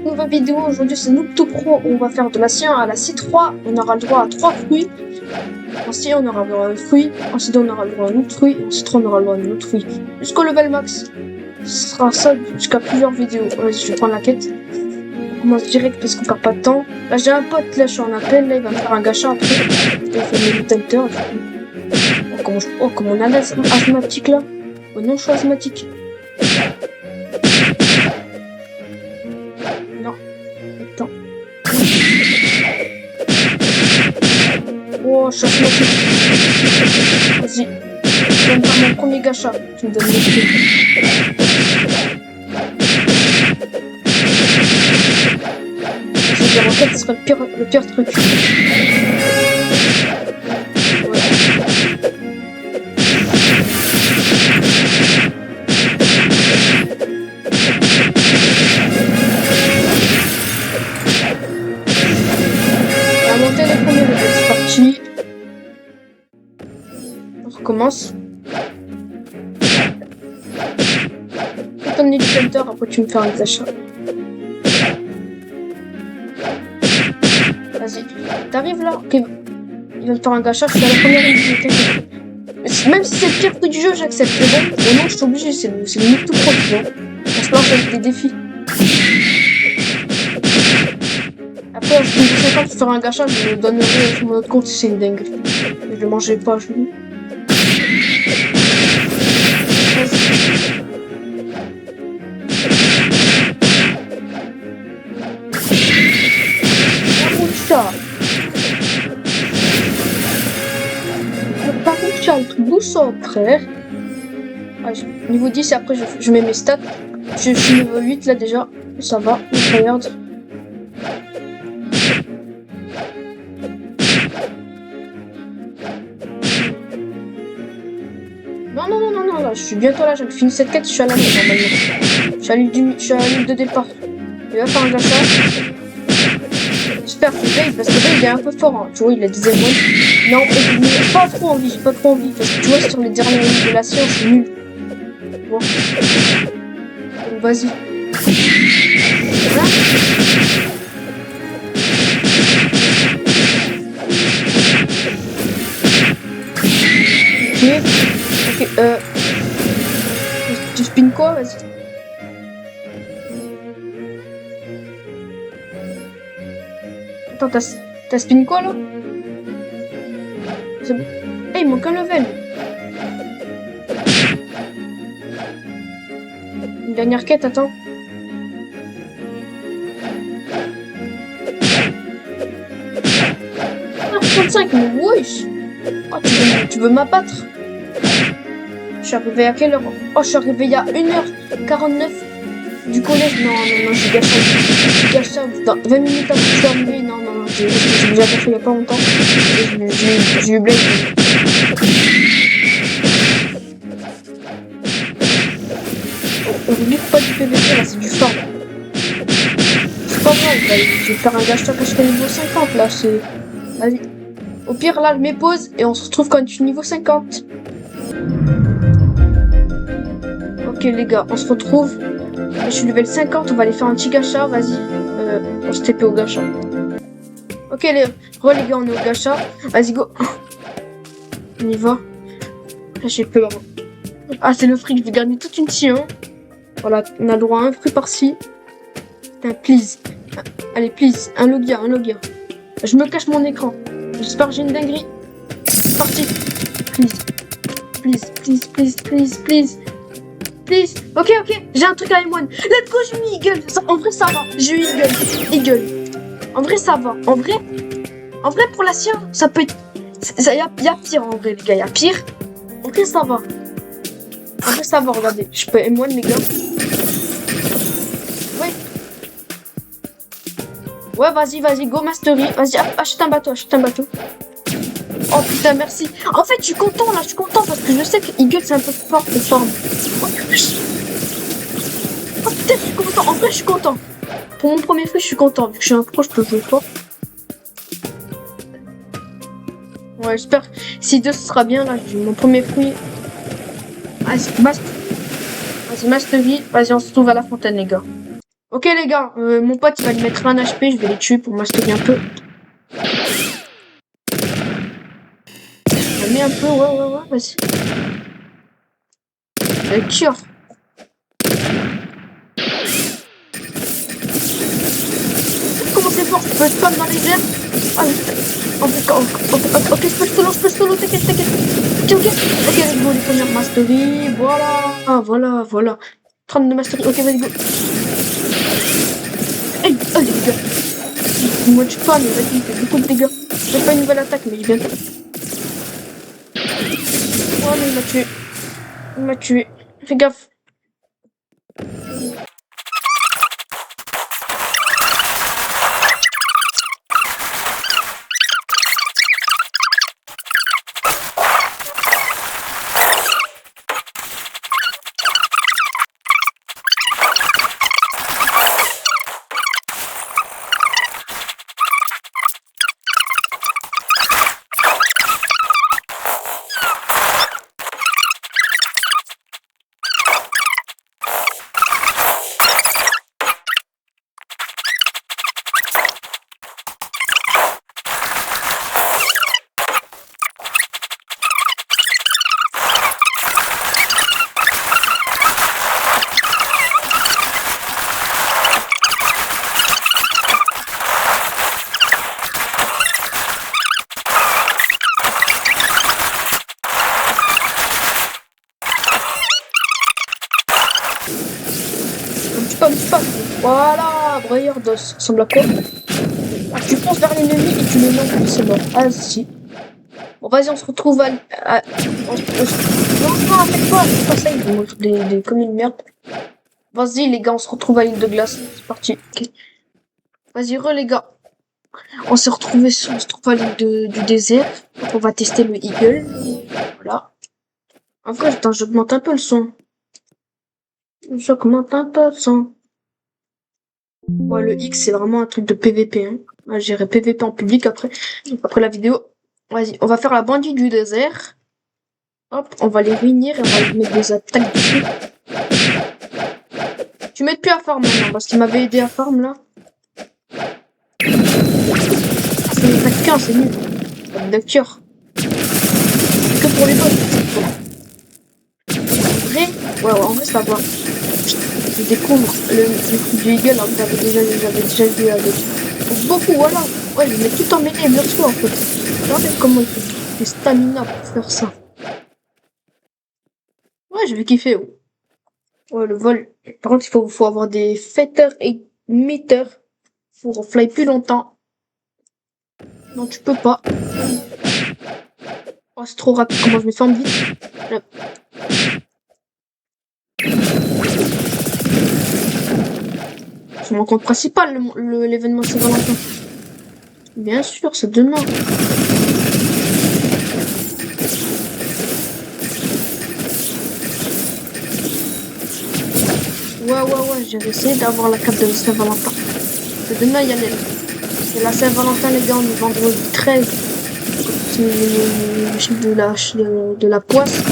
nouvelle vidéo. Aujourd'hui c'est Noob Tout Pro. On va faire de la science à la C3. On aura le droit à 3 fruits. Ensuite on aura le droit à un fruit. Ensuite on aura le droit à un autre fruit. Ensuite on aura le droit à un autre fruit. Jusqu'au level max. Ce sera ça jusqu'à plusieurs vidéos. Vas-y, je vais prendre la quête. On commence direct parce qu'on perd pas de temps. Là j'ai un pote, là je suis en appel. Là il va me faire un gacha après. Il fait le tenter. Oh comment on a l'asthmatique là. Oh non, je suis asthmatique. Non. Attends. Oh, je suis asthmatique. Vas-y. Je vais me faire mon premier gacha. Tu me donnes les clés. Je vais dire en fait, ce sera le pire truc. C'est parti. On recommence. Fais ton hélicoptère, après tu me fais un achat. Vas-y. T'arrives là. Ok. Il va me faire un gacha, je suis à la première unité. Même si c'est le pire truc du jeu, j'accepte. Mais bon, au moins je suis obligé, c'est le Noob Tout Pro, tu vois. On se lance avec des défis. Après, je me dis quand je ferai un gacha, je le donnerai sur mon autre compte si c'est une dingue. Je le mangerai pas, je lui. Par contre, tu as le truc douceur, frère. Ah, niveau 10, après je mets mes stats. Je suis niveau 8 là déjà. Ça va, regarde. Non, là, je suis bientôt là, j'ai fini cette quête, je suis à la maison normalement. Je suis à l'île de départ. Il va faire un gacha. J'espère qu'il paye, parce que là, il est un peu fort, hein. Tu vois, il a des émois. Non, j'ai pas trop envie, parce que tu vois, sur les dernières lignes de la science, je suis nul. Bon. Donc, vas-y. Voilà. Ok, tu spins quoi, vas-y. Attends, t'as spin quoi, là? C'est bon. Eh, il manque un level. Une dernière quête, attends. Ah, 35, mais wesh. Oh, tu veux m'abattre? Je suis arrivé à quelle heure? Oh, je suis arrivé il y a 1h49 du collège. Non, j'ai gâché. J'ai gâché dans 20 minutes avant que je suis arrivé. Non, j'ai déjà gâché il y a pas longtemps. J'ai eu blague. On oublie pas du PVP là, c'est du fort. C'est pas grave, là, je vais faire un gâchage jusqu'à niveau 50 là. Vas-y. Au pire, là, je mets pause et on se retrouve quand je suis niveau 50. Ok les gars, on se retrouve. Je suis level 50, on va aller faire un petit gacha, vas-y. On se TP au gacha. Ok les gars, on est au gacha. Vas-y go. On y va. Là j'ai peur. Ah c'est le fric, je vais gagner toute une scie. Voilà, on a le droit à un fruit par-ci. Putain, please. Allez, please, un logia. Je me cache mon écran. J'espère que j'ai une dinguerie. C'est parti. Please. Ok, j'ai un truc à M1. Let's go, j'ai mis Eagle. En vrai, ça va. J'ai eu Eagle. En vrai, ça va. En vrai, pour la science, ça peut être. Y a pire en vrai, les gars. Y a pire. En vrai, ça va. Regardez. Je peux M1, les gars. Ouais, vas-y, go mastery. Vas-y, achète un bateau. Oh putain, merci. En fait, je suis content parce que je sais que Eagle c'est un peu fort de forme. Oh putain, je suis content. En vrai, je suis content. Pour mon premier fruit, je suis content. Vu que je suis un pro, je peux jouer fort. Ouais, j'espère. Si 2 ce sera bien là, j'ai mon premier fruit. Vas-y, mastery. Vas-y, on se retrouve à la fontaine, les gars. Ok les gars, mon pote il va lui mettre un HP, je vais les tuer pour mastery un peu. Mis un peu, ouais, vas-y. Le cure. Comment c'est fort, je peux spam dans les airs. Ah, ok, je peux solo, t'inquiète. Ok, let's go, les premières mastery, voilà. 32 mastery, ok, vas-y, go. Hey, oh les gars. Moi je pas, mais vas-y, il fait beaucoup de dégâts. J'ai pas une nouvelle attaque, mais il vient. Oh, mais il m'a tué. Fais gaffe. Spam. Voilà, broyeur d'os. Ça ressemble à quoi? Ah, tu penses vers l'ennemi et tu le lances, c'est mort. Ah, si. Bon, vas-y, on se retrouve à... Non, avec toi, c'est pas ça, ils vont mourir comme une merde. Vas-y, les gars, on se retrouve à l'île de glace. C'est parti. Okay. Vas-y, les gars. On s'est retrouvés on se trouve à l'île du désert. Donc, on va tester le Eagle. Voilà. En vrai, attends, j'augmente un peu le son. J'augmente un peu le son. Ouais, le X, c'est vraiment un truc de PVP. Hein. Ouais, j'irai PVP en public après la vidéo. Vas-y, on va faire la bandit du désert. Hop, on va les réunir et on va lui mettre des attaques dessus. Tu m'aides plus à farm maintenant, parce qu'il m'avait aidé à farm là. C'est une attaque 15, c'est nul. Pas de docteur. C'est que pour les boss. En vrai, ouais, en vrai, ça va. Je découvre le truc du Eagle, hein, j'avais déjà vu avec. Beaucoup, voilà. Ouais, je mets tout en mêlée, bien sûr, en fait. Regardez comment il fait des stamina pour faire ça. Ouais, je vais kiffer. Ouais, le vol. Par contre, faut avoir des fetters et metters pour fly plus longtemps. Non, tu peux pas. Oh, c'est trop rapide. Comment je me forme vite. C'est mon compte principal, l'événement Saint-Valentin. Bien sûr, c'est demain. Ouais, j'ai essayé d'avoir la carte de Saint-Valentin. C'est demain, il y a la Saint-Valentin, les gars, on est vendredi 13. C'est le chiffre de la poisse.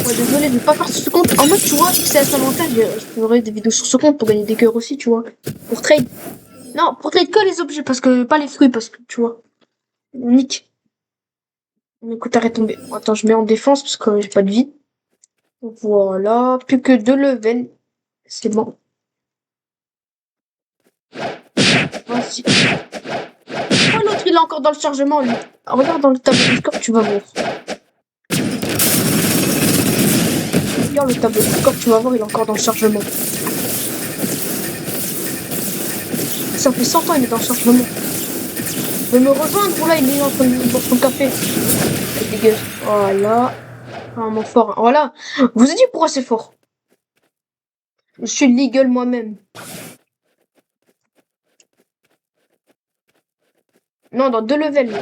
Ouais, désolé, je vais pas faire sur ce compte. En mode, tu vois, si c'est à Saint-Valentin, je ferai des vidéos sur ce compte pour gagner des cœurs aussi, tu vois. Pour trade. Non, pour trade que les objets, parce que pas les fruits, parce que, tu vois. Nick. Écoute, arrête de tomber. Attends, je mets en défense parce que j'ai pas de vie. Voilà, plus que 2 levels. C'est bon. Voici. Oh, l'autre, il est encore dans le chargement, lui. Regarde dans le tableau de score, tu vas voir. Regarde le tableau de score, tu vas voir, il est encore dans le chargement. Ça fait 100 ans, il est dans le chargement. Il veut me rejoindre ou là, il est en train de boire son café. Il dégage. Voilà. Vraiment fort. Voilà. Vous avez dit pourquoi c'est fort. Je suis legal moi-même. Non, dans 2 levels.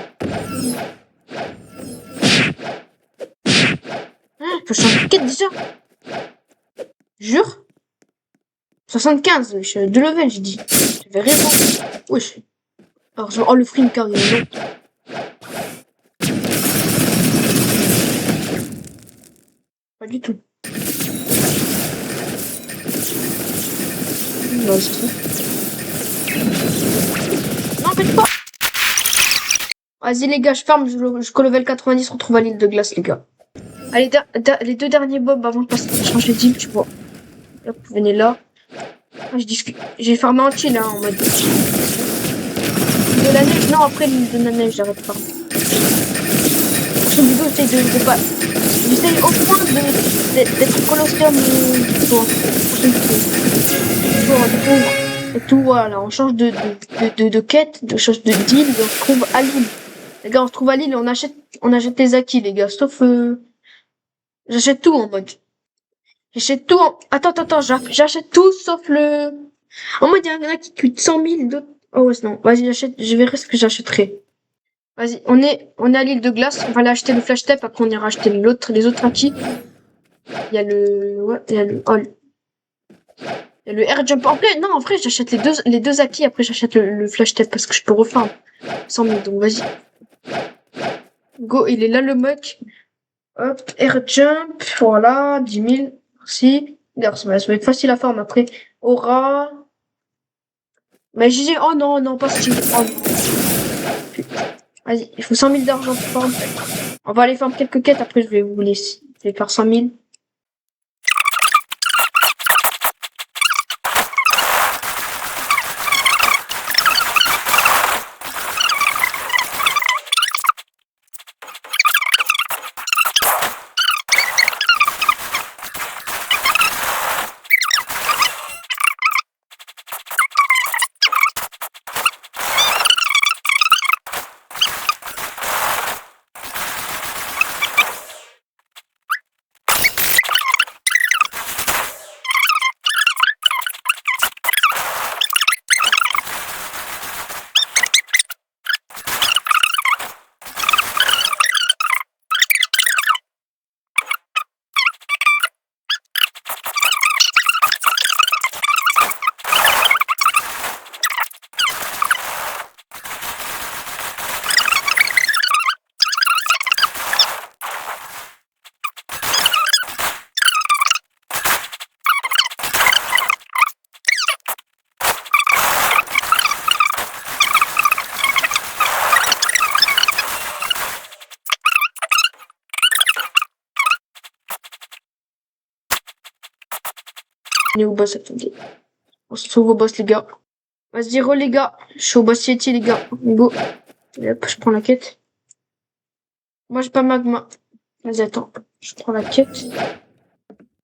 Faut changer de quête déjà. Jure. 75, wesh. 2 levels, j'ai dit. J'avais raison. Wesh. Alors, oh, le free car il est long. Pas du tout. Non, c'est tout. Non, faites pas. Vas-y les gars, je ferme jusqu'au level 90, on retrouve à l'île de glace les gars. Allez, les 2 derniers mobs avant de passer à changer d'île, tu vois. Hop, venez là. Ah, j'ai farmé en chill hein, en mode... De la neige, non après l'île de la neige, j'arrête pas. Prochaine vidéo, j'essaye de pas... J'essaye au moins d'être colosseum, tu vois. Prochaine vidéo. Tu vois, de pauvre. Et tout, voilà, on change de quête, on change de deal, et on se trouve à l'île. Les gars, on se trouve à l'île et on achète les acquis, les gars. Sauf, j'achète tout en mode. J'achète tout en... Attends, j'achète tout sauf le... En mode, il y en a qui coûtent 100 000, d'autres... Oh, ouais, non. Vas-y, je verrai ce que j'achèterai. Vas-y, on est à l'île de glace. On va aller acheter le flash tape, après on ira acheter les autres acquis. Il y a le... Ouais, il y a le... Oh, il y a le air jump. En vrai, non, en vrai, j'achète les deux acquis, après j'achète le flash tape parce que je peux refaire 100 000, donc vas-y. Go, il est là le mec. Hop, air jump, voilà, 10 000. Merci. Regarde, ça va être facile à farm après. Aura. Mais j'ai... Oh non, non, pas Steve. Oh non. Vas-y, il faut 100 000 d'argent pour farm. On va aller faire quelques quêtes, après je vais vous laisser. Je vais faire 100 000. On est au boss, attendez. On se trouve au boss, les gars. Vas-y, les gars. Je suis au boss Yeti, les gars. Go. Et hop, je prends la quête. Moi, j'ai pas magma. Vas-y, attends. Je prends la quête.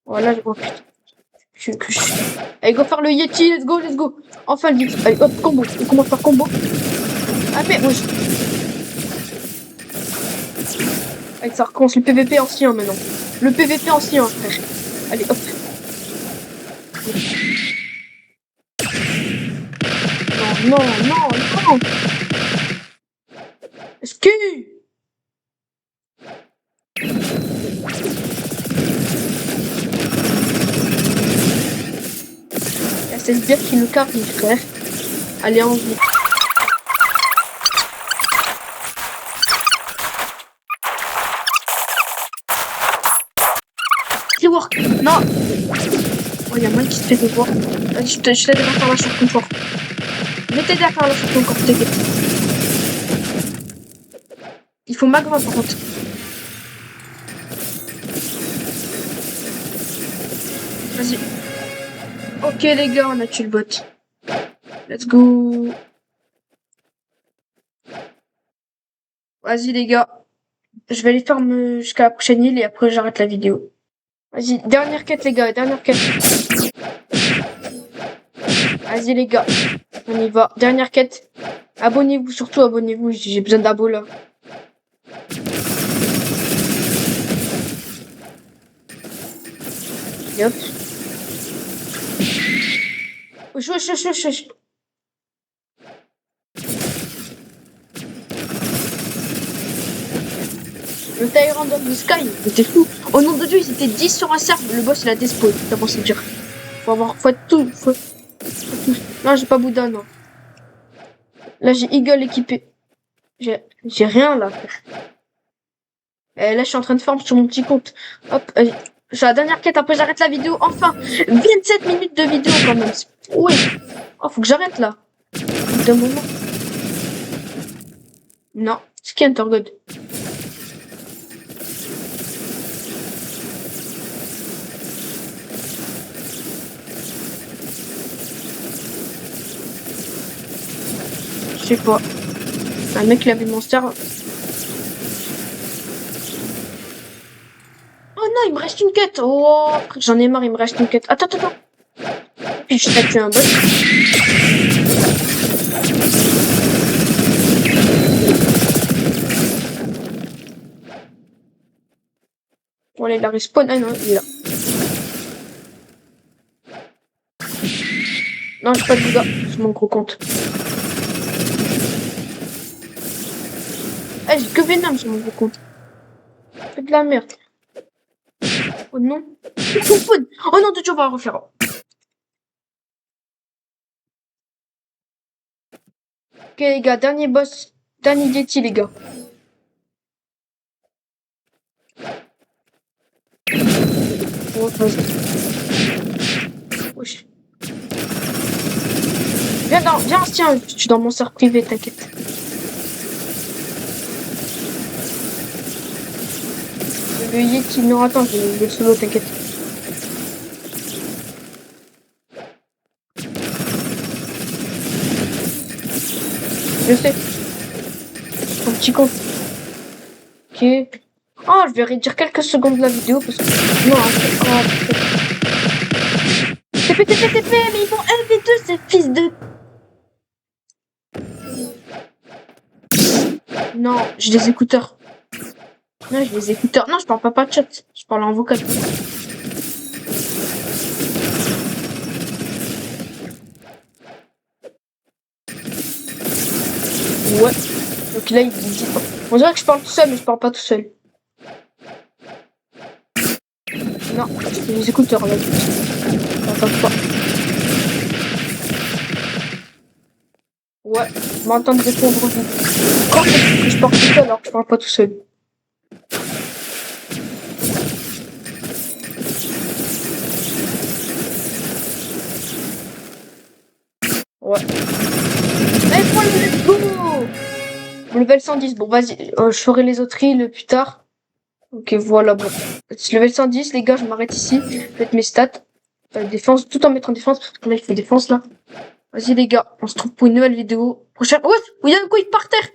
Voilà, oh putain. Allez, go faire le Yeti, let's go. Enfin, le Yeti. Allez, hop, combo. On commence par combo. Ah, mais, moi, Allez, ça recommence le PVP ancien maintenant. Le PVP ancien, frère. Allez, hop. Non. Est-ce que... C'est le bien qui nous carre, mon frère. Allez, on joue. Rework. Non. Oh, il y a mal qui se fait revoir. Je t'aide à faire la short confort. Je vais t'aider à faire la short confort, t'inquiète. Il faut magma par contre. Vas-y. Ok les gars, on a tué le bot. Let's go. Vas-y les gars. Je vais aller faire jusqu'à la prochaine île et après j'arrête la vidéo. Vas-y, dernière quête les gars, dernière quête. Vas-y les gars, on y va. Dernière quête. Abonnez-vous, surtout abonnez-vous, j'ai besoin d'abos là. Et hop. Wesh. Le Tyrant of the Sky, c'était fou. Au nom de Dieu, ils étaient 10 sur un cercle. Le boss, il a despawn. T'as pensé dire. Faut être tout. Non, j'ai pas Bouddha, non. Là, j'ai Eagle équipé. J'ai rien, là. Et là, je suis en train de farm sur mon petit compte. Hop, allez. Je la dernière quête, après j'arrête la vidéo. Enfin, 27 minutes de vidéo quand même. Oui. Oh, faut que j'arrête là. D'un moment. Non, c'est qui Entergod? Je sais pas. Un mec il avait le monster. Oh non, il me reste une quête. Oh, j'en ai marre, il me reste une quête. Attends, attends, attends. Puis je t'ai tué un boss. Bon, allez, il a respawn. Ah non, il est là. Non, j'ai pas de dégâts. C'est mon gros compte. Eh, j'ai que Venom sur mon gros compte. C'est de la merde. Oh non. Oh non, tu vas refaire. Ok, les gars, dernier boss. Dernier Yeti, les gars. Oh, vas-y. Wesh. Viens, tiens, je suis dans mon cercle privé, t'inquiète. Le Yeti, non, attends, je vais le solo, t'inquiète. Je sais. Ton petit con. Ok. Oh, je vais réduire quelques secondes de la vidéo parce que. Non, TP, mais ils font LV2, ces fils de. Non, j'ai des écouteurs. Non, j'ai des écouteurs. Non, je parle pas de chat. Je parle en vocal. Ouais. Donc là, il dit. On dirait que je parle tout seul, mais je parle pas tout seul. Non, j'ai des écouteurs là. T'entends pas. Ouais, je m'entends répondre vite. Quand que je parle tout seul alors que je parle pas tout seul. Ouais. Allez, prends le let's go! Level 110, bon vas-y, je ferai les autres îles plus tard. Ok, voilà, bon. Level 110, les gars, je m'arrête ici. Je vais mettre mes stats. Défense, tout en mettant défense, parce que là, il fait défense, là. Vas-y, les gars, on se trouve pour une nouvelle vidéo. Prochaine. Wesh, il y a un quick par terre!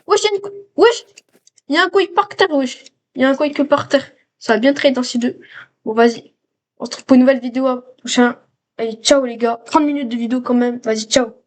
Wesh, il y a une... Wesh! Il y a un quick par terre, wesh! Il y a un quick par terre. Ça va bien trade dans ces deux. Bon, vas-y. On se trouve pour une nouvelle vidéo. Prochain. Allez, ciao, les gars. 30 minutes de vidéo quand même. Vas-y, ciao.